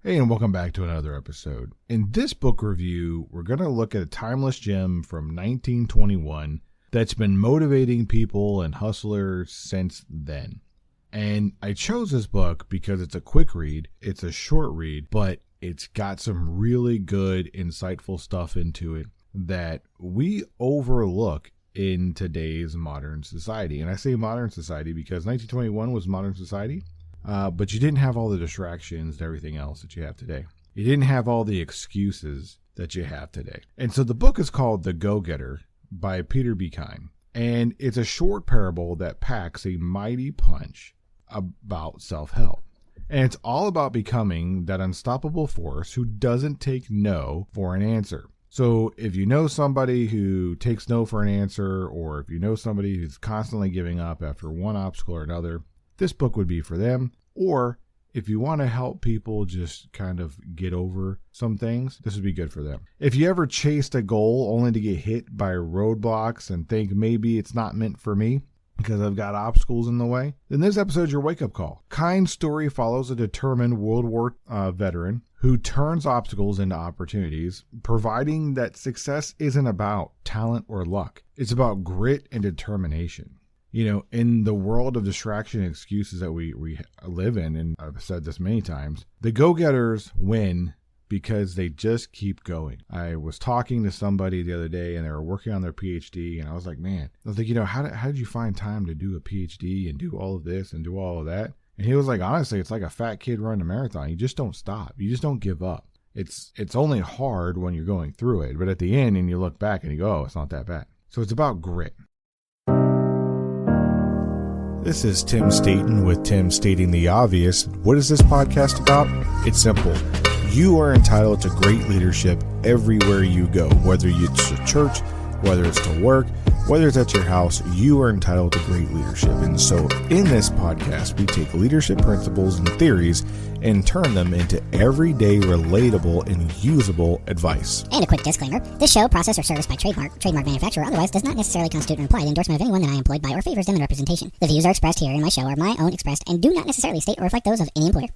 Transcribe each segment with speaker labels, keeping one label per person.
Speaker 1: Hey, and welcome back to another episode. In this book review, we're going to look at a timeless gem from 1921 that's been motivating people and hustlers since then. And I chose this book because it's a quick read, it's a short read, but it's got some really good, insightful stuff into it that we overlook in today's modern society. And I say modern society because 1921 was modern society. But you didn't have all the distractions and everything else that you have today. You didn't have all the excuses that you have today. And so the book is called The Go-Getter by Peter B. Kine. And it's a short parable that packs a mighty punch about self-help. And it's all about becoming that unstoppable force who doesn't take no for an answer. So if you know somebody who takes no for an answer, or if you know somebody who's constantly giving up after one obstacle or another, this book would be for them. Or if you want to help people just kind of get over some things, this would be good for them. If you ever chased a goal only to get hit by roadblocks and think maybe it's not meant for me because I've got obstacles in the way, then this episode's your wake-up call. Kine's story follows a determined World War veteran who turns obstacles into opportunities, providing that success isn't about talent or luck. It's about grit and determination. You know, in the world of distraction and excuses that we live in, and I've said this many times, the go-getters win because they just keep going. I was talking to somebody the other day, and they were working on their PhD, and I was like, how did you find time to do a PhD and do all of this and do all of that? And he was like, honestly, it's like a fat kid running a marathon. You just don't stop. You just don't give up. It's only hard when you're going through it, but at the end, and you look back and you go, oh, it's not that bad. So it's about grit. This is Tim Staten with Tim Stating the Obvious. What is this podcast about? It's simple. You are entitled to great leadership everywhere you go, whether it's to church, whether it's to work, whether it's at your house, you are entitled to great leadership. And so in this podcast, we take leadership principles and theories and turn them into everyday, relatable, and usable advice. And a quick disclaimer, this show, process, or service by trademark manufacturer, otherwise does not necessarily constitute an implied endorsement of anyone that I am employed by or favors them in representation. The views are expressed here in my show are my own expressed and do not necessarily state or reflect those of any employer.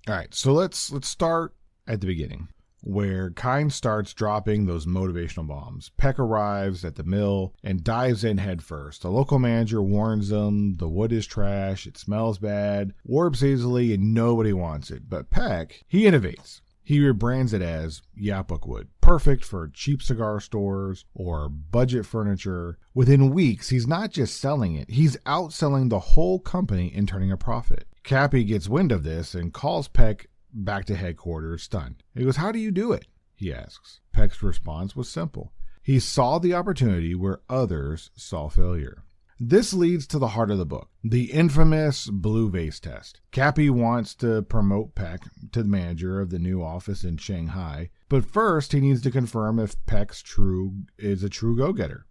Speaker 1: All right, so let's start at the beginning, where Kine starts dropping those motivational bombs. Peck arrives at the mill and dives in head first. The local manager warns them the wood is trash, it smells bad, warps easily, and nobody wants it. But Peck, he innovates. He rebrands it as Yapbook wood, perfect for cheap cigar stores or budget furniture. Within weeks, he's not just selling it, he's outselling the whole company and turning a profit. Cappy gets wind of this and calls Peck back to headquarters, stunned. He goes, how do you do it? He asks. Peck's response was simple. He saw the opportunity where others saw failure. This leads to the heart of the book, the infamous blue vase test. Cappy wants to promote Peck to the manager of the new office in Shanghai, but first he needs to confirm if Peck's is a true go-getter.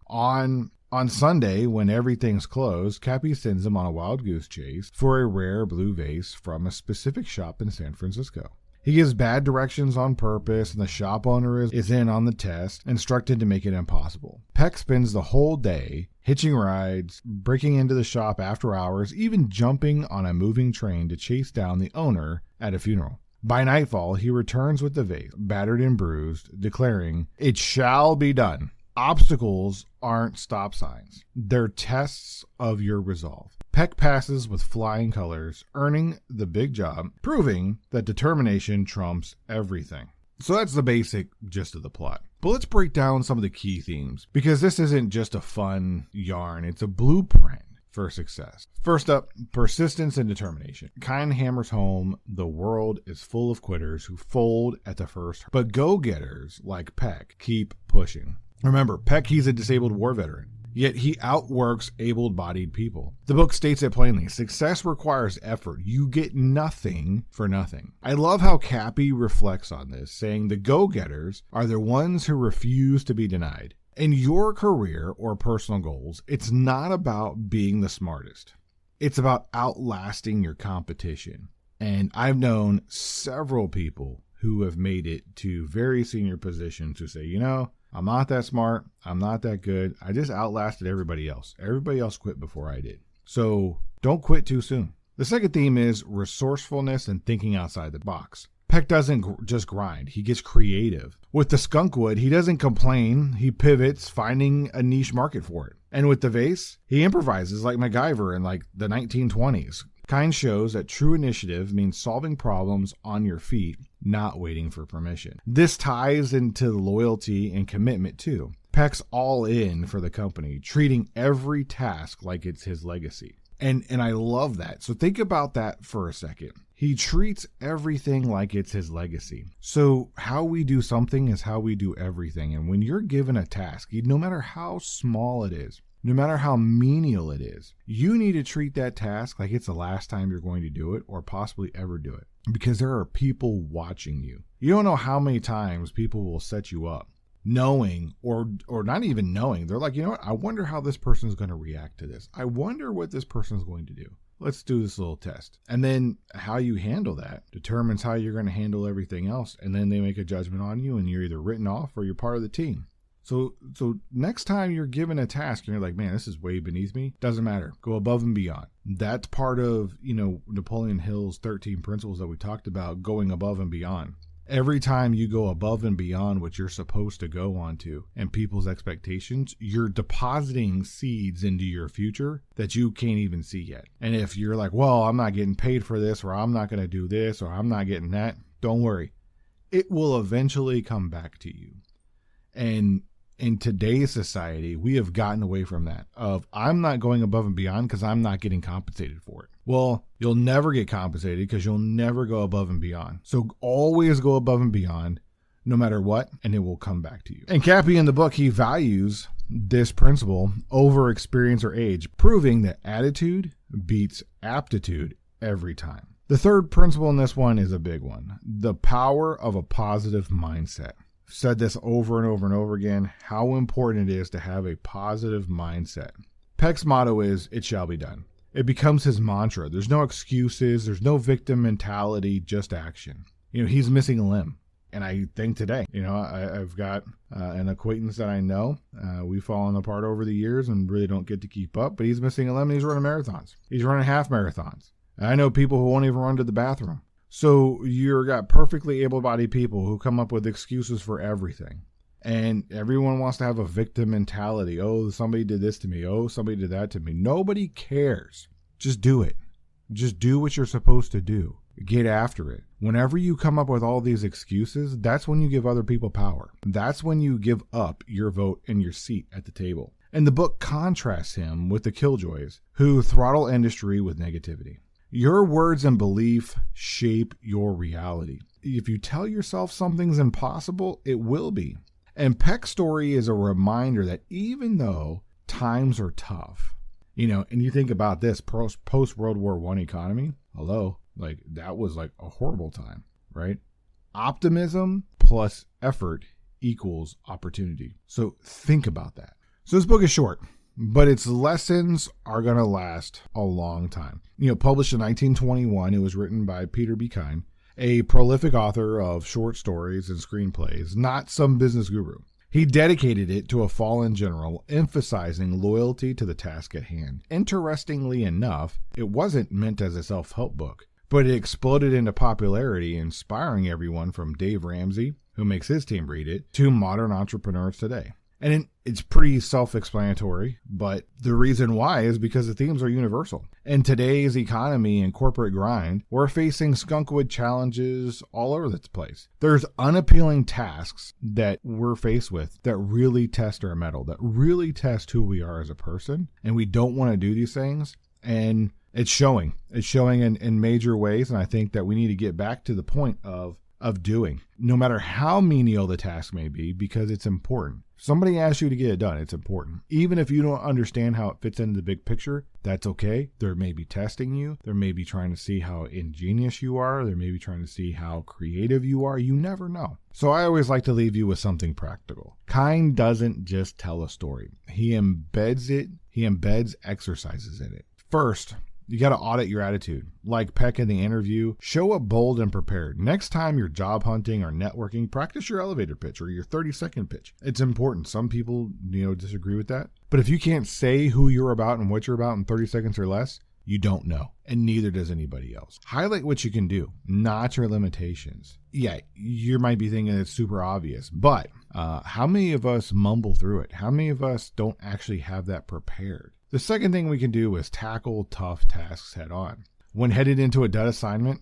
Speaker 1: On Sunday, when everything's closed, Cappy sends him on a wild goose chase for a rare blue vase from a specific shop in San Francisco. He gives bad directions on purpose, and the shop owner is in on the test, instructed to make it impossible. Peck spends the whole day hitching rides, breaking into the shop after hours, even jumping on a moving train to chase down the owner at a funeral. By nightfall, he returns with the vase, battered and bruised, declaring, "It shall be done." Obstacles aren't stop signs. They're tests of your resolve. Peck passes with flying colors, earning the big job, proving that determination trumps everything. So that's the basic gist of the plot. But let's break down some of the key themes, because this isn't just a fun yarn, it's a blueprint for success. First up, persistence and determination. Kine hammers home the world is full of quitters who fold at the first, but go-getters like Peck keep pushing. Remember, Peck, he's a disabled war veteran, yet he outworks able-bodied people. The book states it plainly, success requires effort. You get nothing for nothing. I love how Cappy reflects on this, saying the go-getters are the ones who refuse to be denied. In your career or personal goals, it's not about being the smartest. It's about outlasting your competition. And I've known several people who have made it to very senior positions who say, I'm not that smart. I'm not that good. I just outlasted everybody else. Everybody else quit before I did. So don't quit too soon. The second theme is resourcefulness and thinking outside the box. Peck doesn't just grind. He gets creative. With the skunkwood, he doesn't complain. He pivots, finding a niche market for it. And with the vase, he improvises like MacGyver in like the 1920s. Kind shows that true initiative means solving problems on your feet, not waiting for permission. This ties into loyalty and commitment too. Peck's all in for the company, treating every task like it's his legacy. And I love that. So think about that for a second. He treats everything like it's his legacy. So how we do something is how we do everything. And when you're given a task, no matter how small it is, no matter how menial it is, you need to treat that task like it's the last time you're going to do it or possibly ever do it. Because there are people watching you. You don't know how many times people will set you up, knowing or not even knowing. They're like, you know what? I wonder how this person is going to react to this. I wonder what this person is going to do. Let's do this little test. And then how you handle that determines how you're going to handle everything else. And then they make a judgment on you and you're either written off or you're part of the team. So next time you're given a task and you're like, man, this is way beneath me, doesn't matter. Go above and beyond. That's part of, Napoleon Hill's 13 principles that we talked about, going above and beyond. Every time you go above and beyond what you're supposed to go onto and people's expectations, you're depositing seeds into your future that you can't even see yet. And if you're like, well, I'm not getting paid for this, or I'm not going to do this, or I'm not getting that, don't worry. It will eventually come back to you. And in today's society, we have gotten away from that of I'm not going above and beyond because I'm not getting compensated for it. Well, you'll never get compensated because you'll never go above and beyond. So always go above and beyond no matter what, and it will come back to you. And Cappy in the book, he values this principle over experience or age, proving that attitude beats aptitude every time. The third principle in this one is a big one. The power of a positive mindset. Said this over and over and over again, how important it is to have a positive mindset. Peck's motto is, it shall be done. It becomes his mantra. There's no excuses. There's no victim mentality, just action. He's missing a limb. And I think today, I've got an acquaintance that I know. We've fallen apart over the years and really don't get to keep up, but he's missing a limb and he's running marathons. He's running half marathons. And I know people who won't even run to the bathroom. So you've got perfectly able-bodied people who come up with excuses for everything. And everyone wants to have a victim mentality. Oh, somebody did this to me. Oh, somebody did that to me. Nobody cares. Just do it. Just do what you're supposed to do. Get after it. Whenever you come up with all these excuses, that's when you give other people power. That's when you give up your vote and your seat at the table. And the book contrasts him with the killjoys who throttle industry with negativity. Your words and belief shape your reality. If you tell yourself something's impossible, it will be. And Peck's story is a reminder that even though times are tough, and you think about this post-World War I economy, that was like a horrible time, right? Optimism plus effort equals opportunity. So think about that. So this book is short, but its lessons are going to last a long time. Published in 1921, it was written by Peter B. Kine, a prolific author of short stories and screenplays, not some business guru. He dedicated it to a fallen general, emphasizing loyalty to the task at hand. Interestingly enough, it wasn't meant as a self-help book, but it exploded into popularity, inspiring everyone from Dave Ramsey, who makes his team read it, to modern entrepreneurs today. And it's pretty self-explanatory, but the reason why is because the themes are universal. In today's economy and corporate grind, we're facing skunkwood challenges all over the place. There's unappealing tasks that we're faced with that really test our mettle, that really test who we are as a person, and we don't want to do these things. And it's showing. It's showing in major ways, and I think that we need to get back to the point of doing, no matter how menial the task may be, because it's important. Somebody asks you to get it done, it's important. Even if you don't understand how it fits into the big picture, that's okay. They may be testing you. They may be trying to see how ingenious you are. They may be trying to see how creative you are. You never know. So I always like to leave you with something practical. Kine doesn't just tell a story. He embeds it. He embeds exercises in it. First, you got to audit your attitude. Like Peck in the interview, show up bold and prepared. Next time you're job hunting or networking, practice your elevator pitch or your 30-second pitch. It's important. Some people, disagree with that. But if you can't say who you're about and what you're about in 30 seconds or less, You don't know, and neither does anybody else. Highlight what you can do, not your limitations. Yeah, you might be thinking it's super obvious, but how many of us mumble through it? How many of us don't actually have that prepared? The second thing we can do is tackle tough tasks head on. When headed into a dud assignment,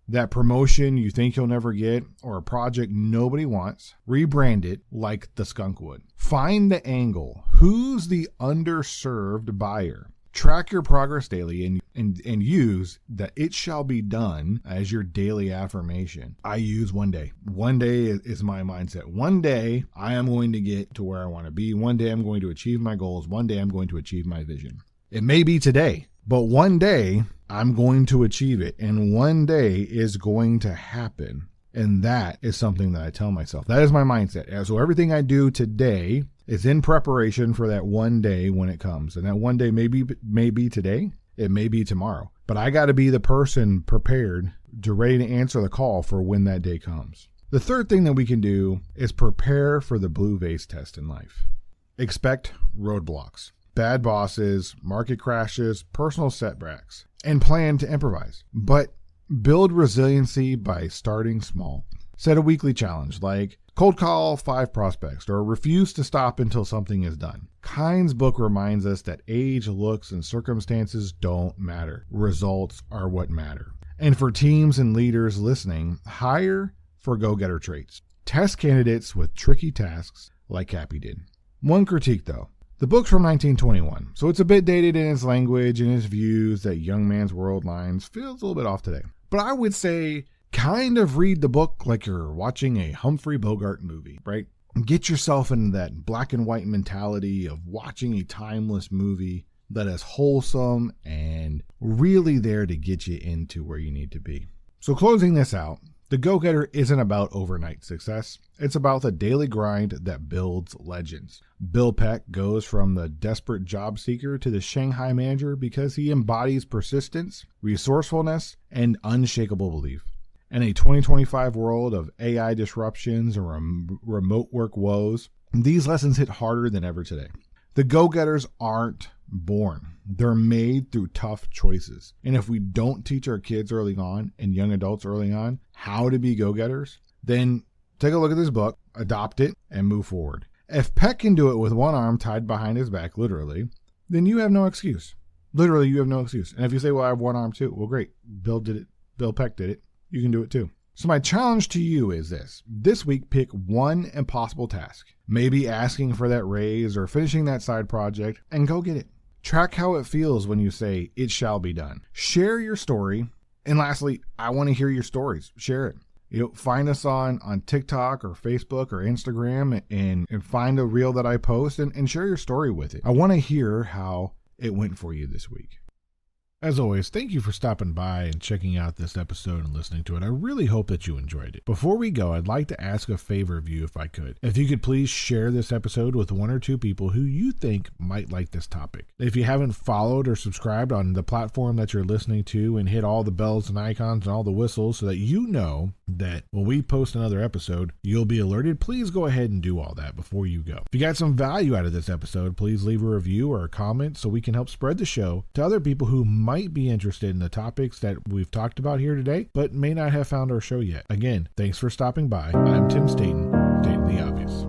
Speaker 1: that promotion you think you'll never get or a project nobody wants, rebrand it like the skunk would. Find the angle. Who's the underserved buyer? Track your progress daily and use the "it shall be done" as your daily affirmation. I use one day. One day is my mindset. One day I am going to get to where I want to be. One day I'm going to achieve my goals. One day I'm going to achieve my vision. It may be today, but one day I'm going to achieve it. And one day is going to happen. And that is something that I tell myself. That is my mindset. And so everything I do today is in preparation for that one day when it comes. And that one day may be today. It may be tomorrow. But I got to be the person prepared to ready to answer the call for when that day comes. The third thing that we can do is prepare for the blue vase test in life. Expect roadblocks, bad bosses, market crashes, personal setbacks, and plan to improvise. But build resiliency by starting small. Set a weekly challenge like cold call 5 prospects or refuse to stop until something is done. Kine's book reminds us that age, looks, and circumstances don't matter. Results are what matter. And for teams and leaders listening, hire for go-getter traits. Test candidates with tricky tasks like Cappy did. One critique though. The book's from 1921, so it's a bit dated in its language and its views that young man's world lines feels a little bit off today. But I would say kind of read the book like you're watching a Humphrey Bogart movie, right? Get yourself into that black and white mentality of watching a timeless movie that is wholesome and really there to get you into where you need to be. So closing this out, the go-getter isn't about overnight success. It's about the daily grind that builds legends. Bill Peck goes from the desperate job seeker to the Shanghai manager because he embodies persistence, resourcefulness, and unshakable belief. In a 2025 world of AI disruptions and remote work woes, these lessons hit harder than ever today. The go-getters aren't born. They're made through tough choices. And if we don't teach our kids early on and young adults early on how to be go-getters, then take a look at this book, adopt it, and move forward. If Peck can do it with one arm tied behind his back, literally, then you have no excuse. Literally, you have no excuse. And if you say, well, I have one arm too, well, great. Bill did it. Bill Peck did it. You can do it too. So my challenge to you is this. This week, pick one impossible task. Maybe asking for that raise or finishing that side project, and go get it. Track how it feels when you say, "it shall be done." Share your story. And lastly, I want to hear your stories. Share it. Find us on TikTok or Facebook or Instagram and find a reel that I post and share your story with it. I want to hear how it went for you this week. As always, thank you for stopping by and checking out this episode and listening to it. I really hope that you enjoyed it. Before we go, I'd like to ask a favor of you if I could. If you could please share this episode with 1 or 2 people who you think might like this topic. If you haven't followed or subscribed on the platform that you're listening to, and hit all the bells and icons and all the whistles so that you know that when we post another episode, you'll be alerted, please go ahead and do all that before you go. If you got some value out of this episode, please leave a review or a comment so we can help spread the show to other people who might be interested in the topics that we've talked about here today, but may not have found our show yet. Again, thanks for stopping by. I'm Tim Staten, stating the obvious.